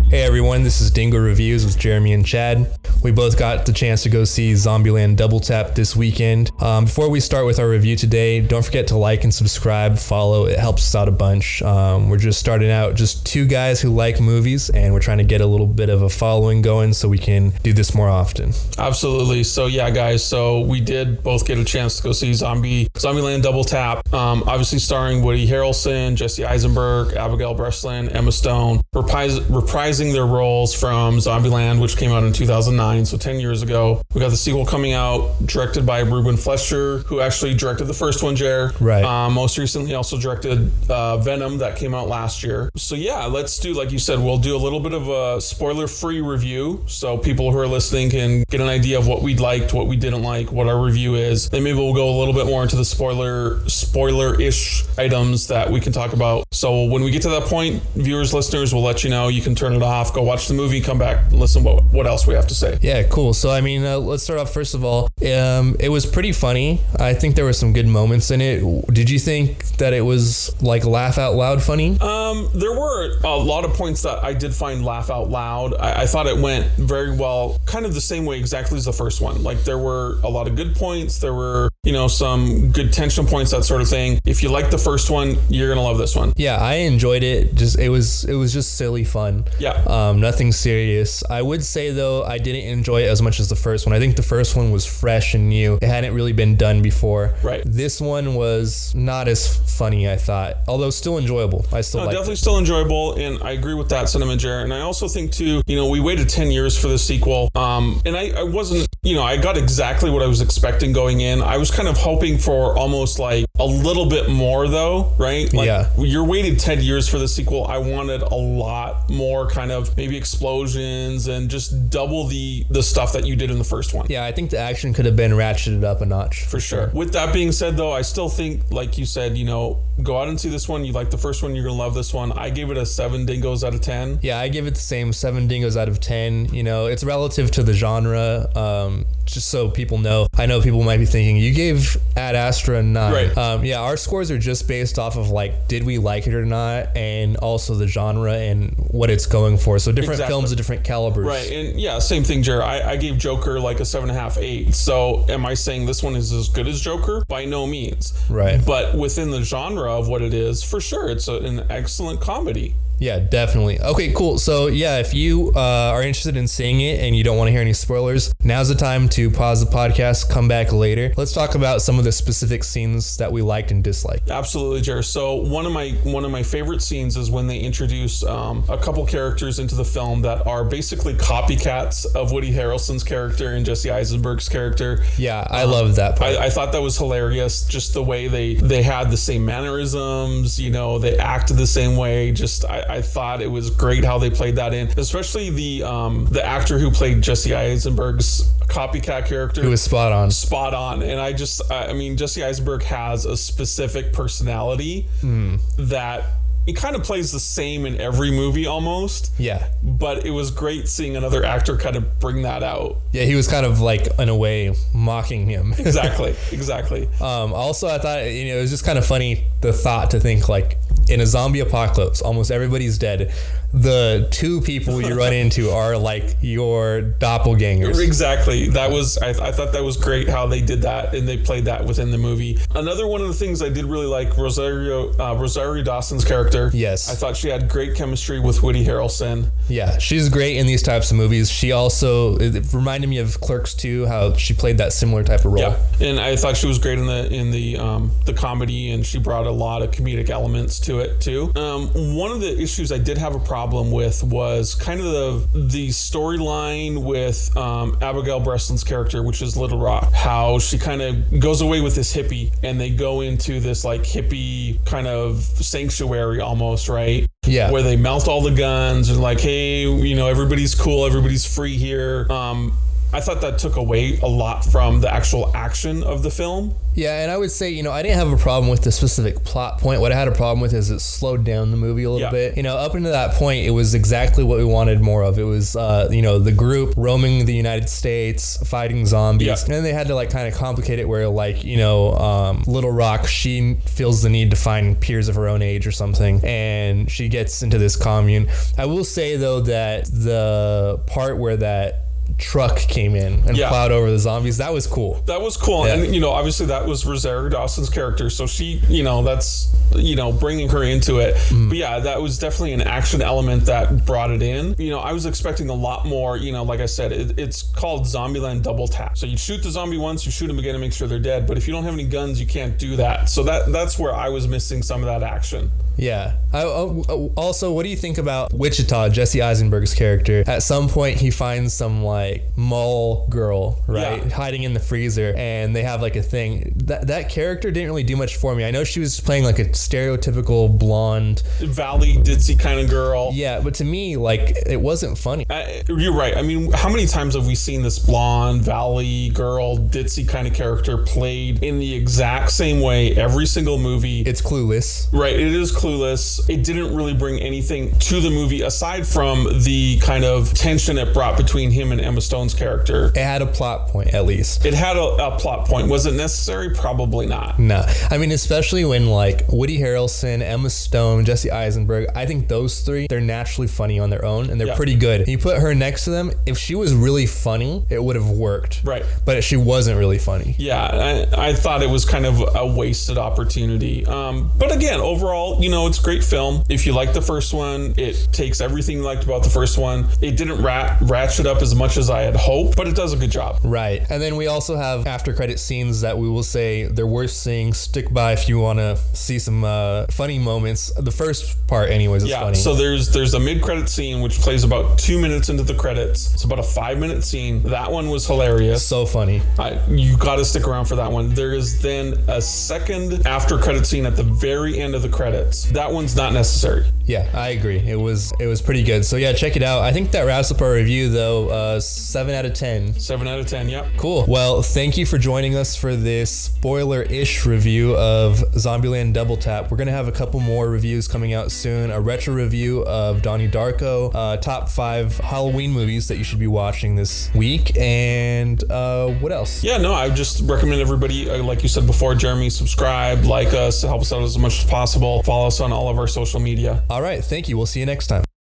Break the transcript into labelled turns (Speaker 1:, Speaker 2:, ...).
Speaker 1: Hey everyone, this is Dingo Reviews with Jeremy and Chad. We both got the chance to go see Zombieland Double Tap this weekend. Before we start with our review today, don't forget to like and subscribe, follow. It helps us out a bunch. We're just starting out, just two guys who like movies, and we're trying to get a little bit of a following going so we can do this more often.
Speaker 2: Absolutely. So yeah, guys, so we did both get a chance to go see Zombieland Double Tap. Obviously starring Woody Harrelson, Jesse Eisenberg, Abigail Breslin, Emma Stone, reprising their roles from Zombieland, which came out in 2009, so 10 years ago. We got the sequel coming out, directed by Ruben Fleischer, who actually directed the first one, Jer.
Speaker 1: Right.
Speaker 2: Most recently also directed Venom, that came out last year. So yeah, let's do, like you said, we'll do a little bit of a spoiler-free review, so people who are listening can get an idea of what we liked, what we didn't like, what our review is. Then maybe we'll go a little bit more into the spoiler-ish items that we can talk about. So when we get to that point, viewers, listeners, we'll let you know. You can turn it off, go watch the movie, come back, and listen what else we have to say.
Speaker 1: Yeah, cool. So, I mean, let's start off first of all. It was pretty funny. I think there were some good moments in it. Did you think that it was like laugh out loud funny?
Speaker 2: There were a lot of points that I did find laugh out loud. I thought it went very well, kind of the same way exactly as the first one. Like, there were a lot of good points. There were, some good tension points, that sort of thing. If you like the first one, you're gonna love this one.
Speaker 1: Yeah, I enjoyed it. It was just silly fun.
Speaker 2: Yeah.
Speaker 1: Nothing serious. I would say though, I didn't enjoy it as much as the first one. I think the first one was fresh and new. It hadn't really been done before.
Speaker 2: Right.
Speaker 1: This one was not as funny, I thought, although still enjoyable. I still liked
Speaker 2: definitely
Speaker 1: it.
Speaker 2: Still enjoyable, and I agree with that sentiment, Jared. And I also think too, we waited 10 years for the sequel, and I wasn't, I got exactly what I was expecting going in. I was kind of hoping for almost like a little bit more though, right? Like,
Speaker 1: yeah.
Speaker 2: You're waiting 10 years for the sequel. I wanted a lot more kind of maybe explosions and just double the stuff that you did in the first one.
Speaker 1: Yeah, I think the action could have been ratcheted up a notch.
Speaker 2: For sure. With that being said though, I still think, like you said, go out and see this one. You like the first one, you're gonna love this one. I gave it a 7 dingoes out of 10.
Speaker 1: Yeah, I give it the same 7 dingoes out of 10. It's relative to the genre. Just so people know, I know people might be thinking you gave Ad Astra a 9.
Speaker 2: Right.
Speaker 1: Yeah, our scores are just based off of like, did we like it or not, and also the genre and what it's going for. So different films of different calibers.
Speaker 2: Right, and yeah, same thing, Jared. I gave Joker like a 7.5, 8. So am I saying this one is as good as Joker? By no means.
Speaker 1: Right.
Speaker 2: But within the genre of what it is, for sure, it's an excellent comedy.
Speaker 1: Yeah, definitely. Okay, cool. So yeah, if you are interested in seeing it and you don't want to hear any spoilers, now's the time to pause the podcast, come back later. Let's talk about some of the specific scenes that we liked and disliked.
Speaker 2: Absolutely, Jared. So one of my favorite scenes is when they introduce a couple characters into the film that are basically copycats of Woody Harrelson's character and Jesse Eisenberg's character.
Speaker 1: Yeah, I love that part.
Speaker 2: I thought that was hilarious. Just the way they had the same mannerisms, they acted the same way. I thought it was great how they played that in, especially the actor who played Jesse Eisenberg's copycat character.
Speaker 1: It was spot on.
Speaker 2: And Jesse Eisenberg has a specific personality that it kind of plays the same in every movie almost.
Speaker 1: Yeah.
Speaker 2: But it was great seeing another actor kind of bring that out.
Speaker 1: Yeah, he was kind of like, in a way, mocking him.
Speaker 2: Exactly.
Speaker 1: Also, I thought, it was just kind of funny, the thought to think like, in a zombie apocalypse, almost everybody's dead. The 2 people you run into are like your doppelgangers.
Speaker 2: Exactly. I thought that was great how they did that and they played that within the movie. Another one of the things I did really like, Rosario Dawson's character.
Speaker 1: Yes.
Speaker 2: I thought she had great chemistry with Woody Harrelson.
Speaker 1: Yeah, she's great in these types of movies. She also, it reminded me of Clerks 2, how she played that similar type of role.
Speaker 2: Yeah, and I thought she was great in the comedy, and she brought a lot of comedic elements to it too. One of the issues I did have a problem with was kind of the storyline with Abigail Breslin's character, which is Little Rock. How she kind of goes away with this hippie, and they go into this like hippie kind of sanctuary almost, right?
Speaker 1: Yeah.
Speaker 2: Where they melt all the guns and like, hey, everybody's cool, everybody's free here. I thought that took away a lot from the actual action of the film.
Speaker 1: Yeah, and I would say, I didn't have a problem with the specific plot point. What I had a problem with is it slowed down the movie a little bit. Up until that point, it was exactly what we wanted more of. It was, the group roaming the United States, fighting zombies.
Speaker 2: Yeah.
Speaker 1: And then they had to, kind of complicate it where, Little Rock, she feels the need to find peers of her own age or something, and she gets into this commune. I will say, though, that the part where that truck came in and plowed over the zombies, that was cool.
Speaker 2: That was cool. Yeah. And obviously that was Rosario Dawson's character, so she, that's bringing her into it. But yeah, that was definitely an action element that brought it in. I was expecting a lot more. Like I said, it's called Zombieland Double Tap. So you shoot the zombie once, you shoot them again to make sure they're dead, but if you don't have any guns, you can't do that. So that's where I was missing some of that action.
Speaker 1: Yeah. Also, what do you think about Wichita, Jesse Eisenberg's character? At some point, he finds some mall girl, right, hiding in the freezer, and they have a thing. That character didn't really do much for me. I know she was playing a stereotypical blonde
Speaker 2: valley ditzy kind of girl.
Speaker 1: Yeah, but to me, it wasn't funny.
Speaker 2: You're right. I mean, how many times have we seen this blonde valley girl ditzy kind of character played in the exact same way every single movie?
Speaker 1: It's Clueless.
Speaker 2: Right. It is Clueless. It didn't really bring anything to the movie aside from the kind of tension it brought between him and Emma Stone's character.
Speaker 1: It had a plot point, at least.
Speaker 2: It had a plot point. Was it necessary? Probably not.
Speaker 1: No. I mean, especially when Woody Harrelson, Emma Stone, Jesse Eisenberg, I think those three, they're naturally funny on their own, and they're pretty good. You put her next to them, if she was really funny, it would have worked.
Speaker 2: Right.
Speaker 1: But she wasn't really funny.
Speaker 2: Yeah, I thought it was kind of a wasted opportunity. But again, overall, it's a great film. If you like the first one, it takes everything you liked about the first one. It didn't ratchet up as much as I had hoped, but it does a good job.
Speaker 1: Right. And then we also have after credit scenes that we will say they're worth seeing. Stick by if you want to see some funny moments. The first part anyways is funny.
Speaker 2: So there's a mid-credit scene which plays about 2 minutes into the credits. It's about a 5-minute scene. That one was hilarious.
Speaker 1: So funny.
Speaker 2: You got to stick around for that one. There is then a second after credit scene at the very end of the credits. That one's not necessary.
Speaker 1: Yeah, I agree. It was pretty good. So yeah, check it out. I think that wraps up our review though. 7 out of 10.
Speaker 2: 7 out of 10, yep.
Speaker 1: Cool. Well, thank you for joining us for this spoiler-ish review of Zombieland Double Tap. We're going to have a couple more reviews coming out soon. A retro review of Donnie Darko, top 5 Halloween movies that you should be watching this week, and what else?
Speaker 2: Yeah, no, I just recommend everybody, like you said before, Jeremy, subscribe, like us, help us out as much as possible. Follow us on all of our social media.
Speaker 1: All right, thank you. We'll see you next time.